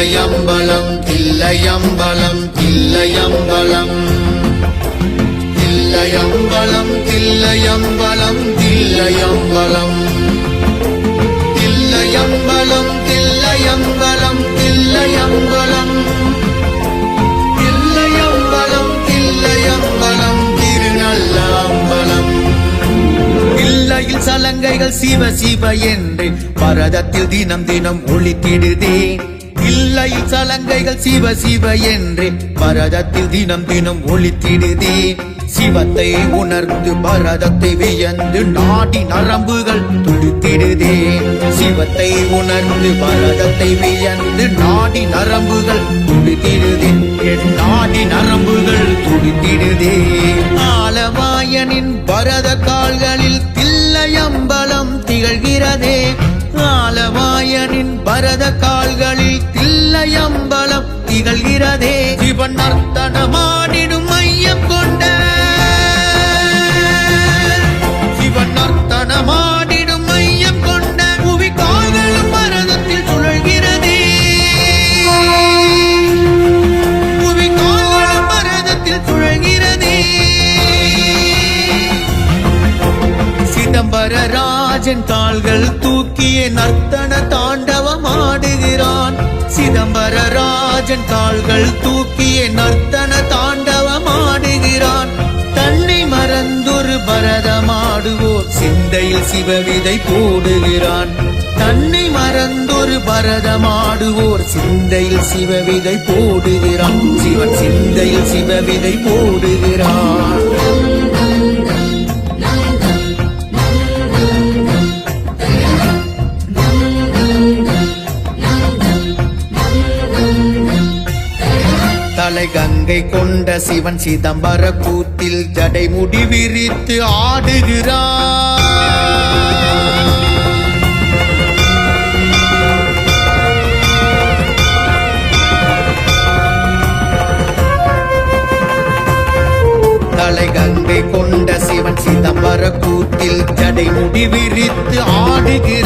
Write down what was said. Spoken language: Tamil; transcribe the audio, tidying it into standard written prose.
தில்லையம்பலம் தில்லையம்பலம் தில்லையம்பலம் தில்லையம்பலம் தில்லையம்பலம் தில்லையம்பலம் தில்லையம்பலம் தில்லையம்பலம் தில்லையம்பலம் தில்லையம்பலம் தில்லையம்பலம் திருநல்லம்பலம். தில்லையில் சலங்கைகள் சிவ சிவ என்று பரதத்தில் தினம் தினம் ஒளித்திடுதே. தில்லையில் சலங்கைகள் சிவ சிவ என்று பரதத்தில் தினம் தினம் ஒளித்திடுதே. சிவத்தை உணர்ந்து பரதத்தை வியந்து நாடி நரம்புகள் துடித்திடுதே. சிவத்தை உணர்ந்து பரதத்தை வியந்து நாடி நரம்புகள் துடித்திடுதே. நாடி நரம்புகள் துடித்திடுதே. ஆலவாயனின் பரத கால்களில் தில்லையம்பலம் திகழ்கிறதே. ஆலவாயனின் பரத கால்களில் தில்லையம்பலம் திகழ்கிறதே. சிவன் நர்த்தனமாடிடும் மையம் கொண்ட சிவன் நர்த்தனமாடிடும் மையம் கொண்ட புவி கால்களும் பரதத்தில் சுழல்கிறதே. புவி கால்களும் பரதத்தில் சுழல்கிறதே. சிதம்பரராஜன் கால்கள் தூக்கிய நர்த்தன தாண்டவம் ஆடுகிறான். சிதம்பரராஜன் கால்கள் தூக்கிய நர்த்தன தாண்டவம் ஆடுகிறான். தன்னை மறந்தொரு பரதமாடுவோர் சிந்தையில் சிவவிதை போடுகிறான். தன்னை மறந்தொரு பரதமாடுவோர் சிந்தையில் சிவவிதை போடுகிறான். சிவன் சிந்தையில் சிவவிதை போடுகிறான். தலை கங்கை கொண்ட சிவன் சிதம்பர கூத்தில் ஜடை முடி விரித்து ஆடுகிறான். தலை கங்கை கொண்ட சிவன் சிதம்பர கூத்தில் ஜடை முடி விரித்து ஆடுகிறான்.